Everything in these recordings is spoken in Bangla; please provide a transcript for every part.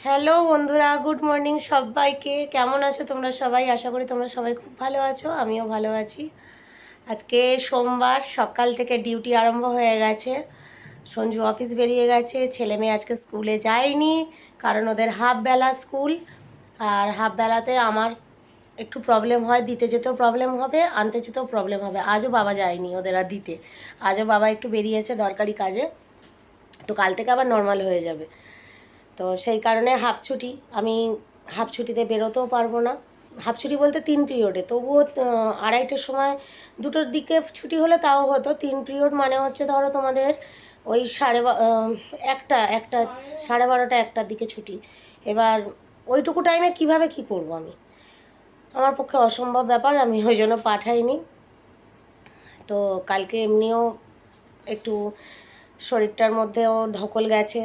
হ্যালো বন্ধুরা, গুড মর্নিং সবাইকে। কেমন আছো তোমরা সবাই? আশা করি তোমরা সবাই খুব ভালো আছো, আমিও ভালো আছি। আজকে সোমবার, সকাল থেকে ডিউটি আরম্ভ হয়ে গেছে। সঞ্জু অফিস বেরিয়ে গেছে, ছেলে মেয়ে আজকে স্কুলে যায়নি কারণ ওদের হাফ বেলা স্কুল। আর হাফ বেলাতে আমার একটু প্রবলেম হয়, দিতে যেতেও প্রবলেম হবে, আনতে যেতেও প্রবলেম হবে। আজও বাবা যায়নি ওদের আর দিতে। আজও বাবা একটু বেরিয়েছে দরকারি কাজে, তো কাল থেকে আবার নর্মাল হয়ে যাবে। তো সেই কারণে হাফ ছুটি। আমি হাফ ছুটিতে বেরোতেও পারবো না। হাফ ছুটি বলতে 3 পিরিয়ডে, তবুও 2:30টার সময়, 2টোর দিকে ছুটি হলে তাও হতো। 3 পিরিয়ড মানে হচ্ছে ধরো তোমাদের ওই একটা একটা 12:30 একটার দিকে ছুটি। এবার ওইটুকু টাইমে কিভাবে কি করব আমি? আমার পক্ষে অসম্ভব ব্যাপার, আমি ওই জন্য পাঠাইনি। তো কালকে এমনিও একটু শরীরটার মধ্যেও ধকল গেছে,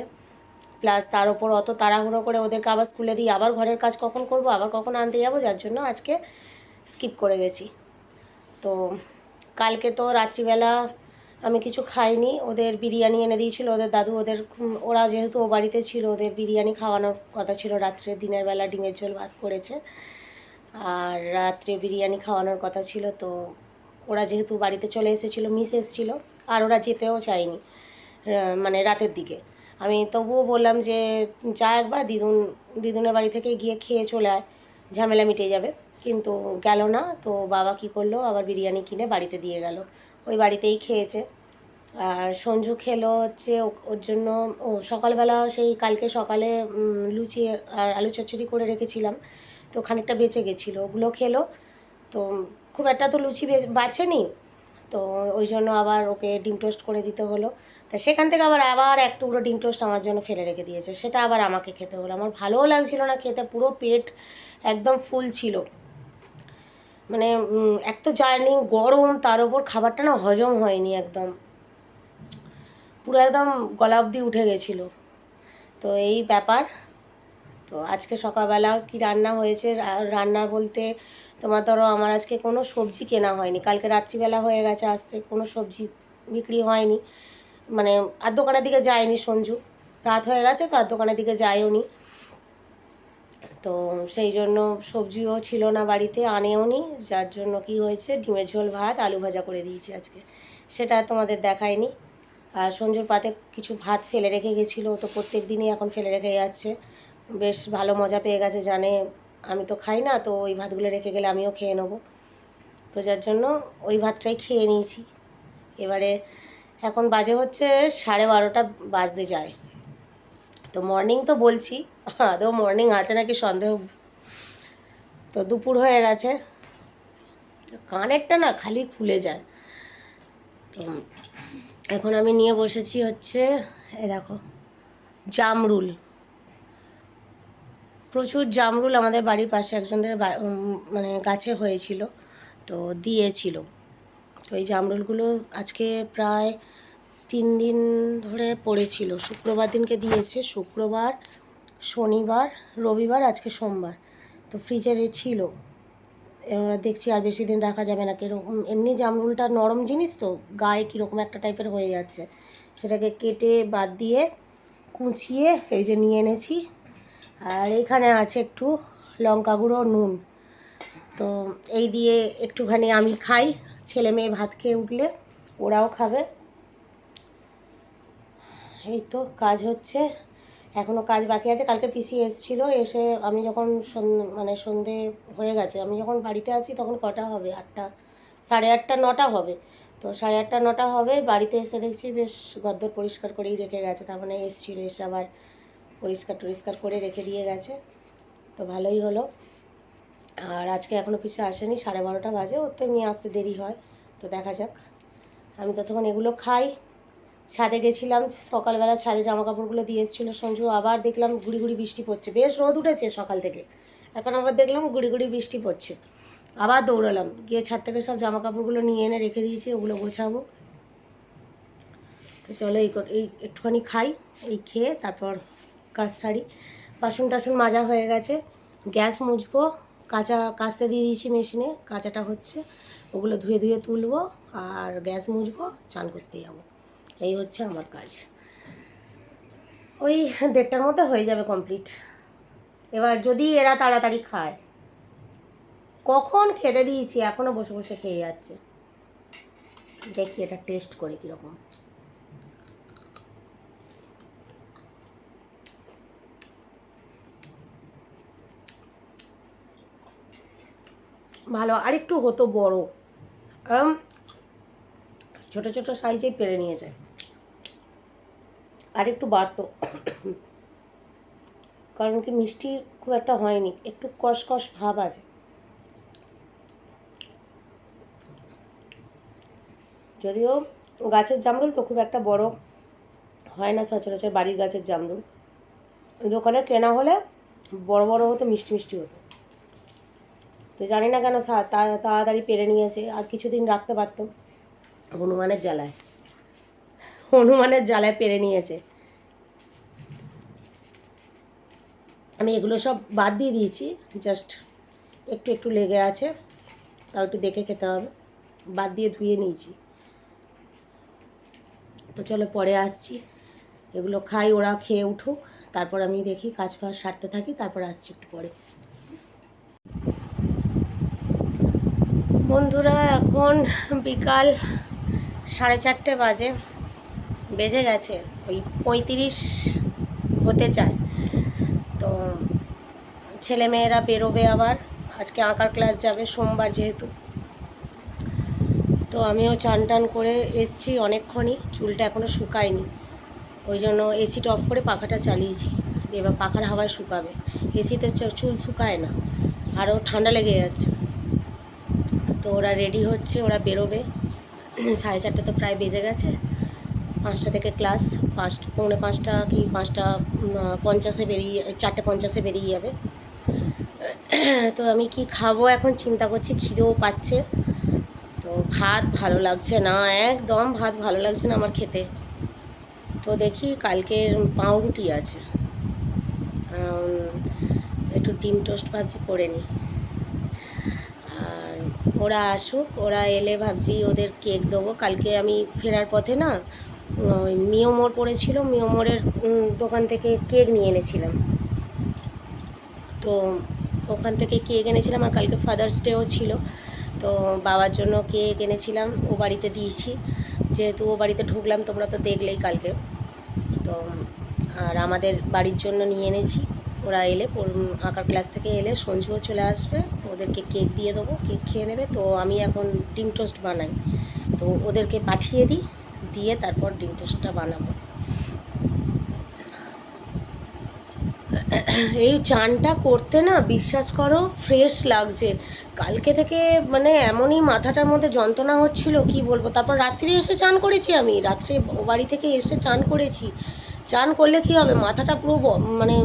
প্লাস তার ওপর অত তাড়াহুড়ো করে ওদেরকে আবার স্কুলে দিয়ে আবার ঘরের কাজ কখন করব, আবার কখন আনতে যাবো, যার জন্য আজকে স্কিপ করে গেছি। তো কালকে তো রাত্রিবেলা আমি কিছু খাইনি। ওদের বিরিয়ানি এনে দিয়েছিল ওদের দাদু। ওরা যেহেতু ও বাড়িতে ছিল, ওদের বিরিয়ানি খাওয়ানোর কথা ছিল রাত্রে। দিনের বেলা ডিমের ঝোল ভাত করেছে, আর রাত্রে বিরিয়ানি খাওয়ানোর কথা ছিল। তো ওরা যেহেতু বাড়িতে চলে এসেছিলো, মিস এসেছিলো, আর ওরা যেতেও চায়নি মানে রাতের দিকে। আমি তবুও বললাম যে যা একবার দিদুনের বাড়ি থেকে গিয়ে খেয়ে চলে আয়, ঝামেলা মিটে যাবে। কিন্তু গেল না। তো বাবা কী করলো, আবার বিরিয়ানি কিনে বাড়িতে দিয়ে গেল। ওই বাড়িতেই খেয়েছে। আর সঞ্জু খেলো হচ্ছে ওর জন্য। ও সকালবেলা সেই কালকে সকালে লুচি আর আলু চচ্চড়ি করে রেখেছিলাম, তো খানিকটা বেঁচে গেছিলো, ওগুলো খেলো। তো খুব একটা তো লুচি বাছেনি, তো ওই জন্য আবার ওকে ডিম টোস্ট করে দিতে হলো। তা সেখান থেকে আবার আবার এক টুকরো ডিম টোস্ট আমার জন্য ফেলে রেখে দিয়েছে, সেটা আবার আমাকে খেতে হলো। আমার ভালোও লাগছিল না খেতে, পুরো পেট একদম ফুল ছিল। মানে এক তো জার্নি, গরম, তার ওপর খাবারটা না হজম হয়নি একদম, পুরো একদম গলা অবধি উঠে গেছিলো। তো এই ব্যাপার। তো আজকে সকালবেলা কি রান্না হয়েছে, রান্না বলতে তোমার ধরো আমার আজকে কোনো সবজি কেনা হয়নি। কালকে রাত্রিবেলা হয়ে গেছে আসতে, কোনো সবজি বিক্রি হয়নি। মানে আর দোকানের দিকে যায়নি সঞ্জু, রাত হয়ে গেছে তো আর দোকানের দিকে যায়ও নি। তো সেই জন্য সবজিও ছিল না বাড়িতে, আনেও নি। যার জন্য কি হয়েছে, ডিমের ঝোল ভাত আলু ভাজা করে দিয়েছি আজকে, সেটা তোমাদের দেখায়নি। আর সঞ্জুর পাতে কিছু ভাত ফেলে রেখে গেছিলো, তো প্রত্যেক দিনই এখন ফেলে রেখে যাচ্ছে। বেশ ভালো মজা পেয়ে গেছে, জানে আমি তো খাই না, তো ওই ভাতগুলো রেখে গেলে আমিও খেয়ে নেবো। তো যার জন্য ওই ভাতটাই খেয়ে নিয়েছি। এবারে এখন বাজে হচ্ছে 12:30 বাজতে যায়। তো মর্নিং তো বলছি, আদৌ মর্নিং আছে নাকি সন্দেহ। তো দুপুর হয়ে গেছে, কানেরটা না খালি খুলে যায়। তো এখন আমি নিয়ে বসেছি হচ্ছে, এ দেখো, জামরুল। প্রচুর জামরুল আমাদের বাড়ির পাশে একজনদের মানে গাছে হয়েছিল, তো দিয়েছিল। তো এই জামরুলগুলো আজকে প্রায় 3 দিন ধরে পড়েছিল। শুক্রবার দিনকে দিয়েছে, শুক্রবার, শনিবার, রবিবার, আজকে সোমবার। তো ফ্রিজে ছিল। এবার দেখছি আর বেশি দিন রাখা যাবে না। কীরকম, এমনি জামরুলটা নরম জিনিস, তো গায়ে কীরকম একটা টাইপের হয়ে যাচ্ছে। সেটাকে কেটে বাদ দিয়ে কুচিয়ে এই যে নিয়ে এনেছি। আর এখানে আছে একটু লঙ্কা গুঁড়ো, নুন। তো এই দিয়ে একটুখানি আমি খাই, ছেলে মেয়ে ভাত খেয়ে উঠলে ওরাও খাবে। এই তো কাজ হচ্ছে, এখনও কাজ বাকি আছে। কালকে পিসি এসেছিলো, এসে আমি যখন মানে সন্ধে হয়ে গেছে, আমি যখন বাড়িতে আসি তখন কটা হবে, 8টা, 8:30, 9টা হবে। তো 8:30, 9টা হবে। বাড়িতে এসে দেখছি বেশ গদ্দর পরিষ্কার করেই রেখে গেছে, তার মানে এসেছিলো, এসে আবার পরিষ্কার করে রেখে দিয়ে গেছে। তো ভালোই হলো। আর আজকে এখনও পিসি আসেনি, 12:30 বাজে, ওর তো এমনি আসতে দেরি হয়। তো দেখা যাক, আমি ততক্ষণ এগুলো খাই। ছাদে গেছিলাম সকালবেলা, ছাদে জামা কাপড়গুলো দিয়ে এসেছিলো সঞ্জু। আবার দেখলাম গুড়ি গুড়ি বৃষ্টি পড়ছে, বেশ রোদ উঠেছে সকাল থেকে, এখন আবার দেখলাম গুড়ি গুড়ি বৃষ্টি পড়ছে। আবার দৌড়ালাম, গিয়ে ছাদ থেকে সব জামা কাপড়গুলো নিয়ে এনে রেখে দিয়েছি, ওগুলো গোছাবো। তো চলো এই একটুখানি খাই, এই খেয়ে তারপর কাজ সারি। বাসন টাসন মাজা হয়ে গেছে, গ্যাস মুছবো, কাচতে দিয়ে দিয়েছি মেশিনে, কাচাটা হচ্ছে, ওগুলো ধুয়ে ধুয়ে তুলবো, আর গ্যাস মুছবো, চান করতে যাবো। এই হচ্ছে আমার কাজ। ওই 1:30টার মধ্যে হয়ে যাবে কমপ্লিট। এবার যদি এরা তাড়াতাড়ি খায়, কখন খেতে দিয়েছি এখনও বসে বসে খেয়ে যাচ্ছে। দেখি এটা টেস্ট করে কীরকম। ভালো, আরেকটু হতো বড়, ছোট ছোট সাইজেই পেরে নিয়েছে, আরেকটু বাড়তো। কারণ কি মিষ্টি খুব একটা হয়নি, একটু কষকষ ভাব আছে। যদিও গাছের জামরুল তো খুব একটা বড় হয় না সচরাচর, বাড়ির গাছের জামরুল। দোকানে কেনা হলে বড় বড় হতো, মিষ্টি মিষ্টি হতো। তো জানি না কেন তাড়াতাড়ি পেরে নিয়েছে, আর কিছুদিন রাখতে পারতো। হনুমানের জ্বালায় পেরে নিয়েছে। আমি এগুলো সব বাদ দিয়ে দিয়েছি, জাস্ট একটু একটু লেগে আছে, তাও একটু দেখে খেতে হবে। বাদ দিয়ে ধুয়ে নিয়েছি। তো চলো পরে আসছি, এগুলো খাই, ওরা খেয়ে উঠুক, তারপর আমি দেখি কাজ ফাজ সারতে থাকি, তারপর আসছি একটু পরে। বন্ধুরা এখন বিকাল 4:30 বেজে গেছে, ওই 35 হতে চায়। তো ছেলেমেয়েরা বেরোবে আবার, আজকে আঁকার ক্লাস যাবে, সোমবার যেহেতু। তো আমিও চান টান করে এসছি অনেকক্ষণই, চুলটা এখনও শুকায়নি, ওই জন্য এসিটা অফ করে পাখাটা চালিয়েছি। এবার পাখার হাওয়ায় শুকাবে, এসিতে চুল শুকায় না, আরও ঠান্ডা লেগে যাচ্ছে। তো ওরা রেডি হচ্ছে, ওরা বেরোবে। 4:30 তো প্রায় বেজে গেছে। 5টা থেকে ক্লাস, 5:45 কি 5:50 বেরিয়ে, 4:50 বেরিয়ে যাবে। তো আমি কি খাবো এখন চিন্তা করছি, খিদেও পাচ্ছে। তো ভাত ভালো লাগছে না, একদম ভাত ভালো লাগছে না আমার খেতে। তো দেখি কালকের পাউরুটি আছে, একটু ডিম টোস্ট ভাবছি করে নিই। আর ওরা আসুক, ওরা এলে ভাবছি ওদের কেক দেবো। কালকে আমি ফেরার পথে না ওই মিও মোড় পড়েছিল, মিও মোড়ের দোকান থেকে কেক নিয়ে এনেছিলাম। তো ওখান থেকে কেক এনেছিলাম, আর কালকে ফাদার্স ডেও ছিল। তো বাবার জন্য কেক এনেছিলাম, ও বাড়িতে দিয়েছি। যেহেতু ও বাড়িতে ঢুকলাম, তোমরা তো দেখলেই কালকে। তো আর আমাদের বাড়ির জন্য নিয়ে এনেছি। ওরা এলে, আঁকার ক্লাস থেকে এলে সঞ্জুও চলে আসবে, ওদেরকে কেক দিয়ে দেবো, কেক খেয়ে নেবে। তো আমি এখন ডিম টোস্ট বানাই, তো ওদেরকে পাঠিয়ে দিই, দিয়ে তারপর ডিম টোস্টটা বানাবো। এই চানটা করতে না বিশ্বাস করো ফ্রেশ লাগছে। কালকে থেকে মানে এমনই মাথাটার মধ্যে যন্ত্রণা হচ্ছিল কি বলবো। তারপর রাত্রে এসে চান করেছি, আমি রাত্রে বাড়ি থেকে এসে চান করেছি। চান করলে কি হবে, মাথাটা পুরো মানে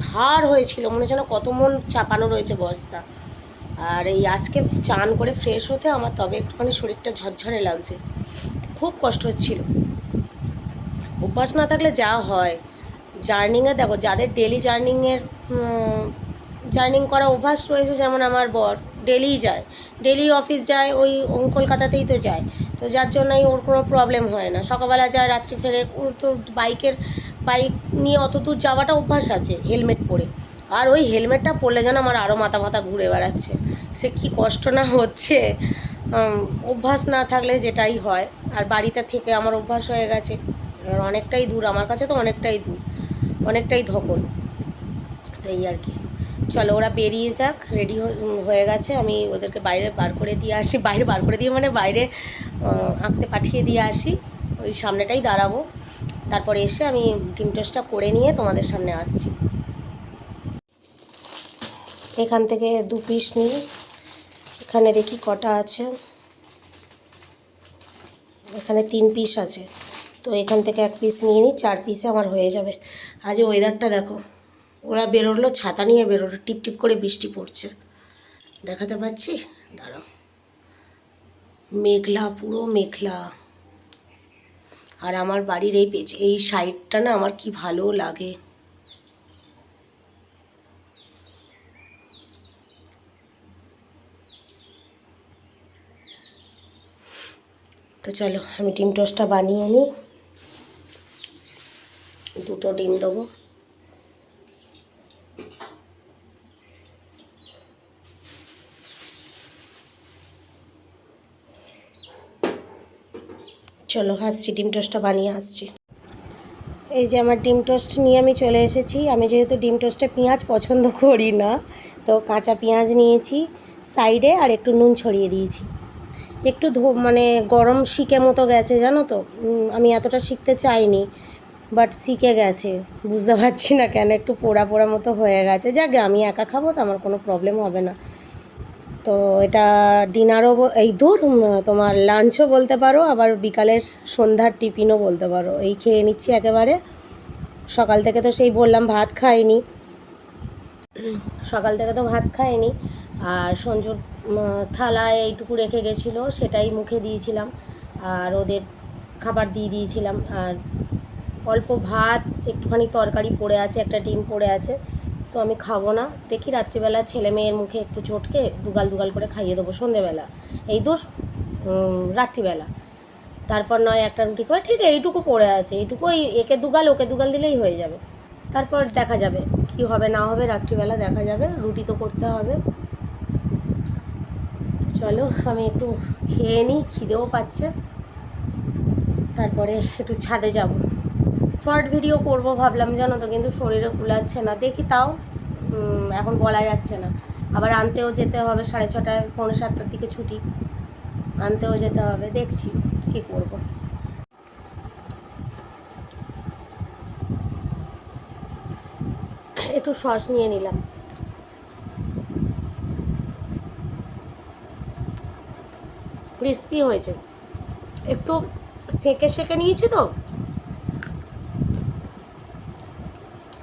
ভার হয়েছিল, মনে যেন কত মন চাপানো রয়েছে বস্তা। আর এই আজকে চান করে ফ্রেশ হতে আমার তবে একটুখানি শরীরটা ঝরঝরে লাগছে, খুব কষ্ট হচ্ছিল। অভ্যাস না থাকলে যা হয়। জার্নিংয়ে দেখো, যাদের ডেলি জার্নিং করা অভ্যাস রয়েছে, যেমন আমার বর ডেলিই যায়, ডেলি অফিস যায়, ওই কলকাতাতেই তো যায়। তো যার জন্যই ওর কোনো প্রবলেম হয় না, সকালবেলা যায় রাত্রি ফেরে। ওর তো বাইক নিয়ে অত দূর যাওয়াটা অভ্যাস আছে হেলমেট পরে। আর ওই হেলমেটটা পরলে যেন আমার আরও মাথা মাথা ঘুরে বেড়াচ্ছে, সে কি কষ্ট না হচ্ছে। অভ্যাস না থাকলে যেটাই হয়। আর বাড়িতে থেকে আমার অভ্যাস হয়ে গেছে, এবার অনেকটাই দূর আমার কাছে, তো অনেকটাই দূর, অনেকটাই ধকল। তো এই আর কি। চলো ওরা বেরিয়ে যাক, রেডি হয়ে গেছে, আমি ওদেরকে বাইরে বার করে দিয়ে আসি। বাইরে বার করে দিয়ে মানে বাইরে আঁকতে পাঠিয়ে দিয়ে আসি, ওই সামনেটাই দাঁড়াবো। তারপরে এসে আমি ডিম টোস্টটা করে নিয়ে তোমাদের সামনে আসছি। এখান থেকে 2 পিস নিই, এখানে দেখি কটা আছে, এখানে 3 পিস আছে। তো এখান থেকে 1 পিস নিয়ে নিই, 4 পিসে আমার হয়ে যাবে। আজ ওয়েদারটা দেখো, ওরা বেরোলো ছাতা নিয়ে বেরোলো, টিপ টিপ করে বৃষ্টি পড়ছে, দেখাতে পাচ্ছি দাঁড়াও, মেঘলা, পুরো মেঘলা। আর আমার বাড়ির এই সাইডটা না আমার কি ভালো লাগে। তো চলো আমি ডিম টোস্টটা বানিয়ে নিই, 2টো ডিম দেবো। চলো আসছি, ডিম টোস্টটা বানিয়ে আসছি। এই যে আমার ডিম টোস্ট নিয়ে আমি চলে এসেছি। আমি যেহেতু ডিম টোস্টে পেঁয়াজ পছন্দ করি না, তো কাঁচা পেঁয়াজ নিয়েছি সাইডে, আর একটু নুন ছড়িয়ে দিয়েছি। একটু মানে গরম শিকে মতো গেছে, জানো তো। আমি এতটা শিখতে চাইনি, বাট শিখে গেছে। বুঝতে পারছি না কেন, একটু পোড়া পোড়া মতো হয়ে গেছে। যাক, আমি একা খাবো তো আমার কোনো প্রবলেম হবে না। তো এটা ডিনারও এই তোমার লাঞ্চও বলতে পারো, আবার বিকালের সন্ধ্যার টিফিনও বলতে পারো। এই খেয়ে নিচ্ছি একেবারে। সকাল থেকে তো সেই বললাম ভাত খাইনি, আর সঞ্জুর থালায় এইটুকু রেখে গেছিলো, সেটাই মুখে দিয়েছিলাম, আর ওদের খাবার দিয়ে দিয়েছিলাম। আর অল্প ভাত, একটুখানি তরকারি পড়ে আছে, একটা ডিম পড়ে আছে, তো আমি খাবো না। দেখি রাত্রিবেলা ছেলে মেয়ের মুখে একটু চটকে দুগাল দুগাল করে খাইয়ে দেবো সন্ধেবেলা, এই রাত্রিবেলা। তারপর নয় একটা রুটি করে, ঠিক এইটুকু পড়ে আছে, এইটুকুই একে দুগাল ওকে দুগাল দিলেই হয়ে যাবে। তারপর দেখা যাবে কি হবে না হবে, রাত্রিবেলা দেখা যাবে। রুটি তো করতে হবে। চলো আমি একটু খেয়ে নিই, খিদেও পাচ্ছে। তারপরে একটু ছাদে যাব, শর্ট ভিডিও করব ভাবলাম, জানো তো, কিন্তু শরীরে কুলাচ্ছে না। দেখি তাও, এখন বলা যাচ্ছে না। আবার আনতেও যেতে হবে 6:30, 6:45 দিকে ছুটি, আনতেও যেতে হবে। দেখছি কী করব। একটু সস নিয়ে নিলাম। ক্রিস্পি হয়েছে, একটু সেকে সেকে নিয়েছি তো,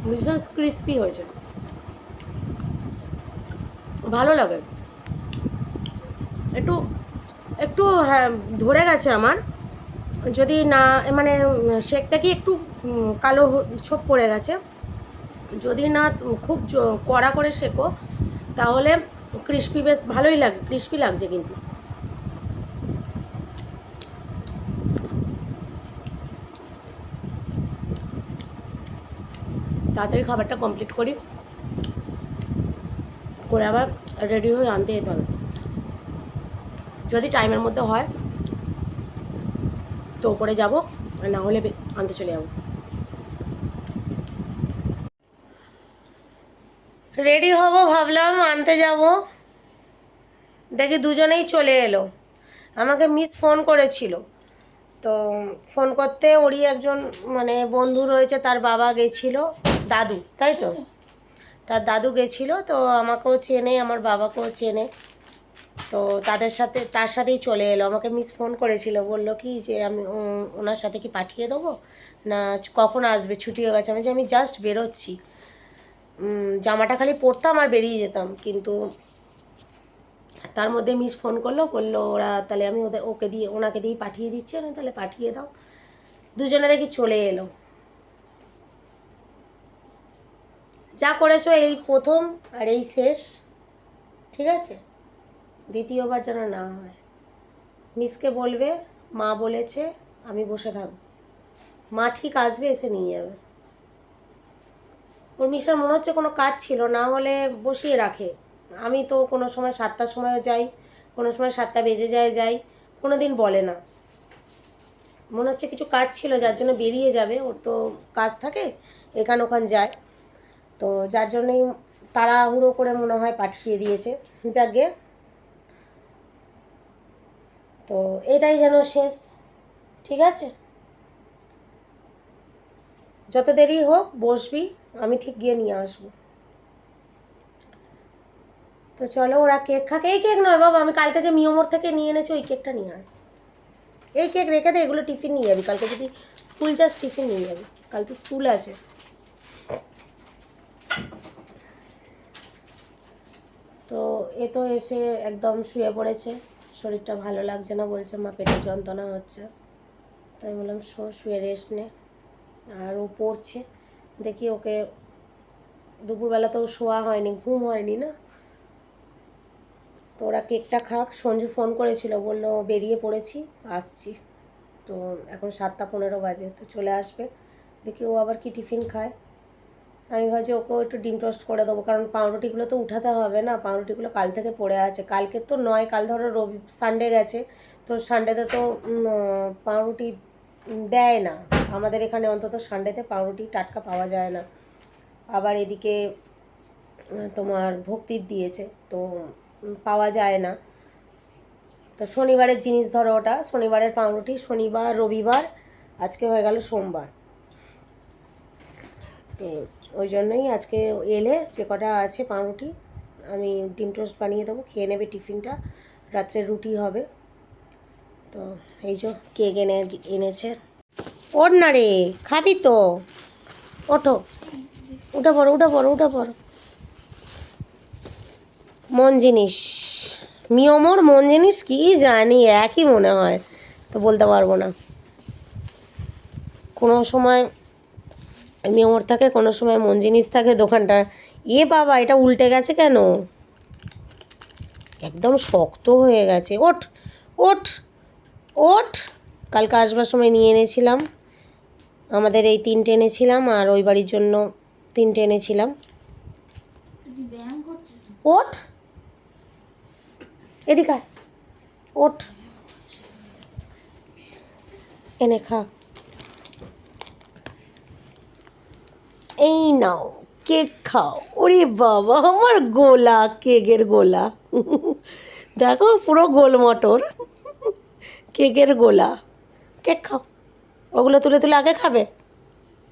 ভীষণ ক্রিস্পি হয়েছে, ভালো লাগে। একটু একটু হ্যাঁ ধরে গেছে আমার, যদি না মানে শেকটা কি একটু কালো ছোপ পড়ে গেছে। যদি না খুব কড়া করে শেকো, তাহলে ক্রিস্পি বেশ ভালোই লাগে, ক্রিস্পি লাগছে। কিন্তু তাড়াতাড়ি খাবারটা কমপ্লিট করি, করে আবার রেডি হয়ে আনতে যেতে হবে। যদি টাইমের মধ্যে হয় তো ওপরে যাবো, আর না হলে আনতে চলে যাবো। রেডি হব ভাবলাম, আনতে যাব, দেখি দুজনেই চলে এলো। আমাকে মিস ফোন করেছিল, তো ফোন করতে ওরই একজন মানে বন্ধু রয়েছে, তার বাবা গেছিলো, দাদু, তাই তো, তার দাদু গেছিলো, তো আমাকেও চেনে, আমার বাবাকেও চেনে, তো তার সাথেই চলে এলো। আমাকে মিস ফোন করেছিল, বললো কি যে আমি ওনার সাথে কি পাঠিয়ে দেবো না, কখন আসবে, ছুটি হয়ে গেছে। আমি যে আমি জাস্ট বেরোচ্ছি, জামাটা খালি পরতাম আর বেরিয়ে যেতাম, কিন্তু তার মধ্যে মিস ফোন করলো, বললো ওরা তাহলে আমি ওনাকে দিয়ে পাঠিয়ে দিচ্ছি। আমি তাহলে পাঠিয়ে দাও। দুজনে দেখি চলে এলো। যা করেছো এই প্রথম আর এই শেষ, ঠিক আছে, দ্বিতীয়বার যেন না হয়। মিসকে বলবে মা বলেছে, আমি বসে থাকবো, মা ঠিক আসবে, এসে নিয়ে যাবে। ওর মিশার মনে হচ্ছে কোনো কাজ ছিল, না হলে বসিয়ে রাখে। আমি তো কোনো সময় 7টার সময়ও যাই, কোনো সময় 7টা বেজে যাই, কোনো দিন বলে না। মনে হচ্ছে কিছু কাজ ছিল যার জন্য বেরিয়ে যাবে, ওর তো কাজ থাকে, এখান ওখান যায়, তো যার জন্যই তাড়াহুড়ো করে মনে হয় পাঠিয়ে দিয়েছে। যাকে, তো এটাই যেন শেষ, ঠিক আছে। যত দেরি হোক বসবি, আমি ঠিক গিয়ে নিয়ে আসবো। তো চলো, ওরা কেক খাকে। এই কেক নয় বাবা, আমি কালকে যে মিয়মোর থেকে নিয়ে এনেছি ওই কেকটা নিয়ে আয়। এই কেক রেখে দে, এগুলো টিফিন নিয়ে যাবি কালকে, যদি স্কুল যাস টিফিন নিয়ে যাবি, কাল তো স্কুল আছে। তো এ তো এসে একদম শুয়ে পড়েছে, শরীরটা ভালো লাগছে না, বলছে মা পেটের যন্ত্রণা হচ্ছে। তাই বললাম শুয়ে রেস্ট নে। আর ও পড়ছে, দেখি ওকে, দুপুরবেলা তো শোয়া হয়নি, ঘুম হয়নি না। তো ওরা কেকটা খাক। সঞ্জু ফোন করেছিল, বললো বেরিয়ে পড়েছি, আসছি। তো এখন 7টা 15 বাজে, তো চলে আসবে। দেখি ও আবার কি টিফিন খায়। আমি ভাবছি ওকেও একটু ডিম টোস্ট করে দেবো, কারণ পাউরুটিগুলো তো উঠাতে হবে না, পাউরুটিগুলো কাল থেকে পড়ে আছে। কালকে তো নয়, কাল ধরো সানডে গেছে, তো সানডেতে তো পাউরুটি দেয় না আমাদের এখানে, অন্তত সানডেতে পাউরুটি টাটকা পাওয়া যায় না। আবার এদিকে তোমার ভক্তির দিয়েছে, তো পাওয়া যায় না। তো শনিবারের জিনিস ধরো ওটা, শনিবারের পাউরুটি, শনিবার রবিবার, আজকে হয়ে গেল সোমবার। তো ওই জন্যই আজকে এলে যে কটা আছে পাউরুটি আমি ডিম টোস্ট বানিয়ে দেবো, খেয়ে নেবে টিফিনটা, রাত্রে রুটি হবে। তো এই যে কেক এনেছে। ওর না রে, খাবি তো, ওঠো, উঠে পড়ো উঠে পড়ো উঠে পড়ো। মন জিনিস মিয়মোর মন জিনিস কি জানি, একই মনে হয়, তো বলতে পারবো না। কোনো সময় মিয়মোর থাকে, কোনো সময় মন জিনিস থাকে দোকানটা। এ বাবা, এটা উল্টে গেছে কেন, একদম শক্ত হয়ে গেছে। ওঠ ওঠ ওঠ, কালকে আসবার সময় নিয়ে এনেছিলাম, আমাদের এই 3টে এনেছিলাম, আর ওই বাড়ির জন্য 3টে এনেছিলাম। ওঠ, এদিকে আয়, ওঠ, এনে খা। এই নাও কেক খাও। ওরে বাবা, আমার গোলা, কেকের গোলা দেখো, পুরো গোল মটর, কেকের গোলা। কেক খাও, ওগুলো তুলে তুলে আগে খাবে।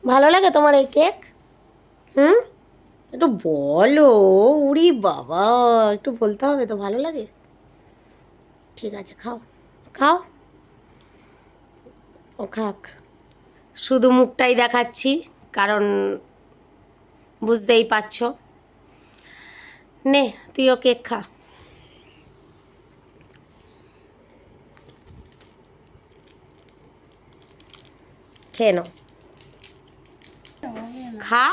ভালো লাগে তোমার এই কেক? হুম, একটু বলো। উরি বাবা, একটু বলতে হবে তো, ভালো লাগে। ঠিক আছে, খাও খাও, ও খাক। শুধু মুখটাই দেখাচ্ছি, কারণ বুঝতেই পারছো। নে, তুইও কেক খা। খেয়ে নাও, খা,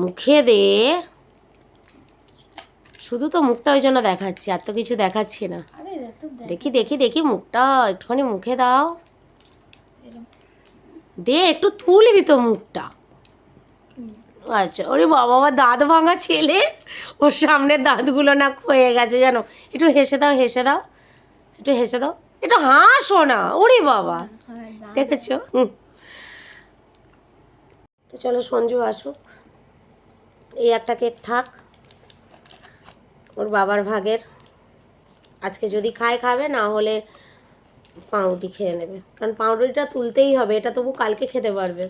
মুখে দে। শুধু তো মুখটা ওই জন্য দেখাচ্ছি, আর তো কিছু দেখাচ্ছি না। দেখি দেখি দেখি মুখটা একটুখানি মুখে দাও, দে একটু তুলবি তো মুখটা। আচ্ছা, ওরে বাবা, আমার দাঁত ভাঙা ছেলে, ওর সামনের দাঁতগুলো না ক্ষয়ে গেছে জানো। একটু হেসে দাও, হেসে দাও, একটু হেসে দাও, একটু হাসো না। ওরে বাবা, দেখেছো? তো চলো সঞ্জু আসুক, এই একটা কেক থাক ওর বাবার ভাগের। আজকে যদি খায় খাবে, না হলে পাউরুটি খেয়ে নেবে, কারণ পাউরুটিটা তুলতেই হবে, এটা তবু কালকে খেতে পারবে।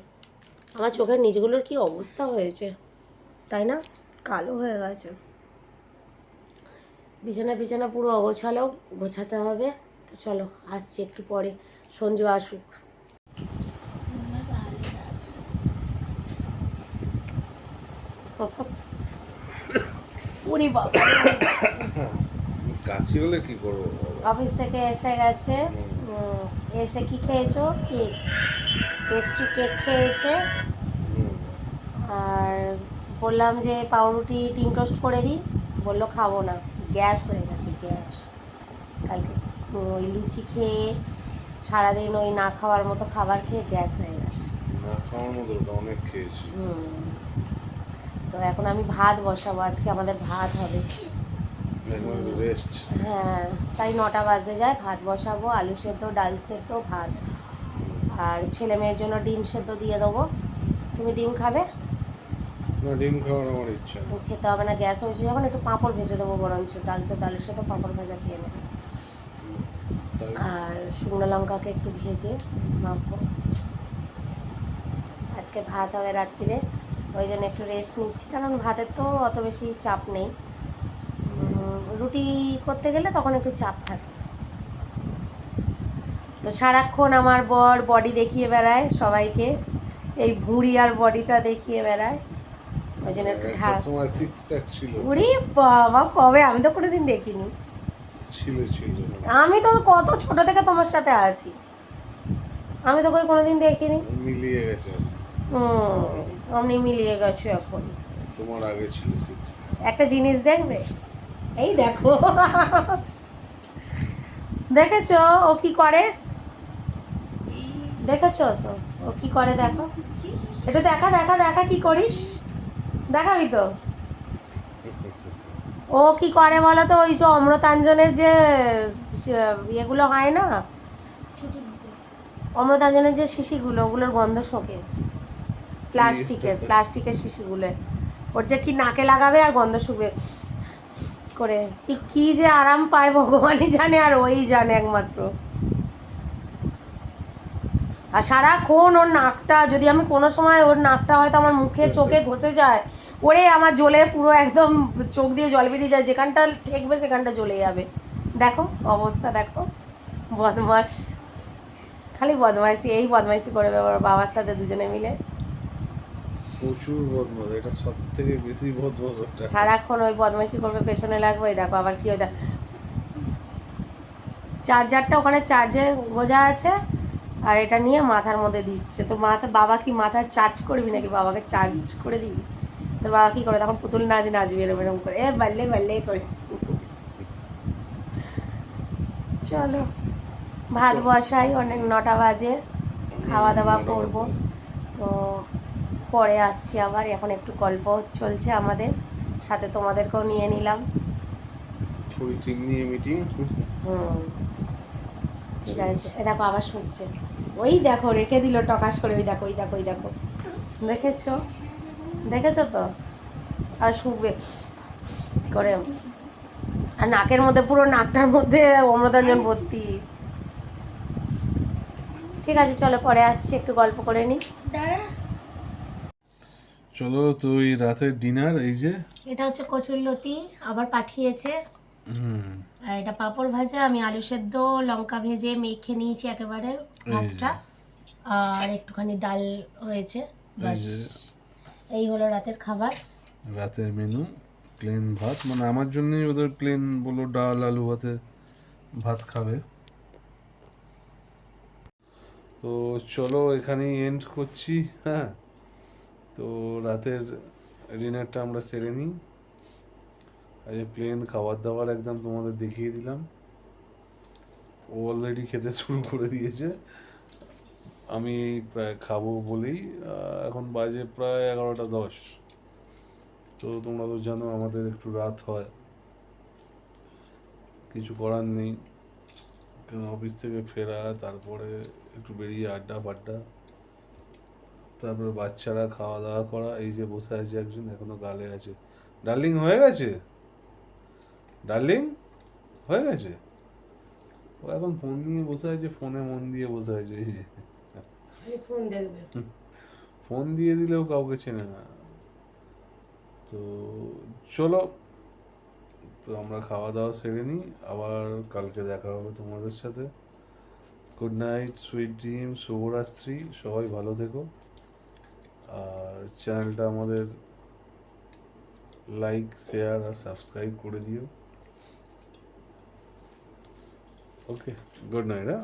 আমার চোখের নিচগুলোর কি অবস্থা হয়েছে, তাই না? কালো হয়ে গেছে। বিছানা বিছানা পুরো অগোছালো, গোছাতে হবে। তো চলো, আসছি একটু পরে, সঞ্জু আসুক। ওরে বাবা, কাশি হলে কি করবো? অফিস থেকে এসে গেছে, এসে কি খেয়েছো? কেক, পেস্ট্রি কেক খেয়েছে। আর বললাম যে পাউরুটি ডিম টোস্ট করে দিই, বললো খাবো না, গ্যাস হয়ে গেছে, গ্যাস। কালকে ওই লুচি খেয়ে সারাদিন ওই না খাওয়ার মতো খাবার খেয়ে গ্যাস হয়ে গেছে। না খাওয়ার মতো অনেক খেয়েছি। তো এখন আমি ভাত বসাবো, আজকে আমাদের ভাত হবে। রেস্ট। হ্যাঁ, তাই 9টা বাজে যায়, ভাত বসাবো, আলু সেদ্ধ, ডাল সেদ্ধ, ভাত। আর ছেলে মেয়ের জন্য ডিম সেদ্ধ দিয়ে দেবো। তুমি ডিম খাবে? না, ডিম খাওয়ার আমার ইচ্ছা নেই। খেতে হবে না, গ্যাস হয়েছে যখন, একটু পাঁপড় ভেজে দেবো বরঞ্চ, ডাল সেদ্ধ আলুর সাথে পাঁপড় ভাজা খেয়ে নেবে। আর শুকনো লঙ্কাকে একটু ভেজে মাখবো। আজকে ভাত হবে রাত্রিরে, ওই জন্য একটু রেস্ট নিচ্ছি, কারণ ভাতের তো অত বেশি চাপ নেই। রুটি করতে গেলে তখন একটু চাপ থাকে। তো সারাক্ষণ আমার বর বডি দেখিয়ে বেড়ায় সবাইকে, এই ভুঁড়ি আর বডিটা দেখিয়ে বেড়ায়, ওই জন্য একটু একটা সময় সিক্স প্যাক ছিল। উরি বাবা, কবে? আমি তো কোনোদিন দেখিনি। ছিল। আমি তো কত ছোট থেকে তোমার সাথে আছি, আমি তো কোনোদিন দেখিনি। মিলিয়ে গেছে। অমনি মিলিয়ে গেছো এখন। তোমার আগে ছিল সিক্স প্যাক। একটা জিনিস দেখবে, এই দেখো, দেখেছো ও কি করে? দেখেছো তো ও কি করে, দেখো একটু, দেখা দেখা দেখা, কি করিস? দেখাবি তো? ও কি করে বলো তো, ওই যে অম্রতাঞ্জনের যে ইয়েগুলো হয় না, অম্রতাঞ্জনের যে শিশিগুলো, ওগুলোর গন্ধ শোকে, প্লাস্টিকের শিশিগুলো, ওর যে কি নাকে লাগাবে আর গন্ধ শুবে করে, কি যে আরাম পায় ভগবানই জানে, আর ওই জানে একমাত্র। আর সারাক্ষণ ওর নাকটা, যদি আমি কোনো সময় ওর নাকটা হয়তো আমার মুখে চোখে ঘষে যায়, ওরে আমার জ্বলে পুরো একদম চোখ দিয়ে জল বেরিয়ে যায়, যেখানটা ঠেকবে সেখানটা জ্বলে যাবে। দেখো অবস্থা দেখো, বদমাস, খালি বদমাইশি, এই বদমাইশি করে ওর বাবার সাথে দুজনে মিলে। প্রচুর বদমাস, এটা সব থেকে বেশি বদমাস ওটা। সারাক্ষণ ওই বদমাইশি করবে, পেছনে লাগবে। এই দেখো আবার কি হয়, চার্জারটা ওখানে চার্জে গোজা আছে, আর এটা নিয়ে মাথার মধ্যে দিচ্ছে। তো বাবা কি মাথার চার্জ করবি নাকি, বাবাকে চার্জ করে দিবি? তোর বাবা কি করে তখন, পুতুল নাচ নাচবি এরকম এরকম করে, বাল্লে বাল্লে করে। চলো ভাত বসাই, অনেক 9টা বাজে, খাওয়া দাওয়া 9টা করবো। বাজে। তো পরে আসছি আবার, এখন একটু গল্প চলছে আমাদের সাথে, তোমাদেরকেও নিয়ে নিলাম। ছুরি ঠিক নিয়ে মিটিং। হুম, ঠিক আছে। এ দেখো আবার শুনছে, ওই দেখো রেখে দিল টকাশ করে, ওই দেখো ওই দেখো ওই দেখো, দেখেছো, দেখেছো তো, আর শুকবে করে, আর নাকের মধ্যে, পুরো নাকটার মধ্যে অম্রতাঞ্জন ভর্তি। ঠিক আছে চলো, পরে আসছি, একটু গল্প করে নিই। চলো তো, এই রাতের ডিনার এই যে। এটা হচ্ছে কচুরলতি, আবার পাঠিয়েছে। হুম। আর এটা পাঁপড় ভাজা, আমি আলু সেদ্ধ লঙ্কা ভেজে মেখে নিয়েছি একেবারে এই যে, ভাতটা, আর একটুখানি ডাল হয়েছে, এই বাস। যে এই হলো রাতের খাবার। রাতের মেনু। প্লেন ভাত, মানে আমার জন্যই ওদের প্লেন বলো, ডাল আলু ভাতে ভাত খাবে। তো চলো এখানেই এন্ড করছি। হ্যাঁ, তো রাতের ডিনারটা আমরা সেরে নিই। আজ প্লেন খাবার দাবার একদম তোমাদের দেখিয়ে দিলাম। ও অলরেডি খেতে শুরু করে দিয়েছে, আমি প্রায় খাবো বলেই এখন বাজে প্রায় 11টা 10। তো তোমরা তো জানো আমাদের একটু রাত হয়, কিছু করার নেই, কারণ অফিস থেকে ফেরা, তারপরে একটু বেরিয়ে আড্ডা ফাড্ডা, তারপরে বাচ্চারা খাওয়া দাওয়া করা। এই যে বসে আছে একজন, এখনো গালে আছে। ডার্লিং হয়ে গেছে, ডার্লিং হয়ে গেছে। ও এখন ফোন নিয়ে বসে আছে, ফোনে মন দিয়ে বসে আছে। এই যে ফোন দেখবে। ফোন দিয়ে দিলেও কাউকে চেনে না। তো চলো, তো আমরা খাওয়া দাওয়া সেরে নিই, আবার কালকে দেখা হবে তোমাদের সাথে। গুড নাইট, সুইট ড্রিম, শুভরাত্রি, সবাই ভালো থেকো। আর চ্যানেলটা আমাদের লাইক শেয়ার আর সাবস্ক্রাইব করে দিও। ওকে, গুড নাইট। হ্যাঁ।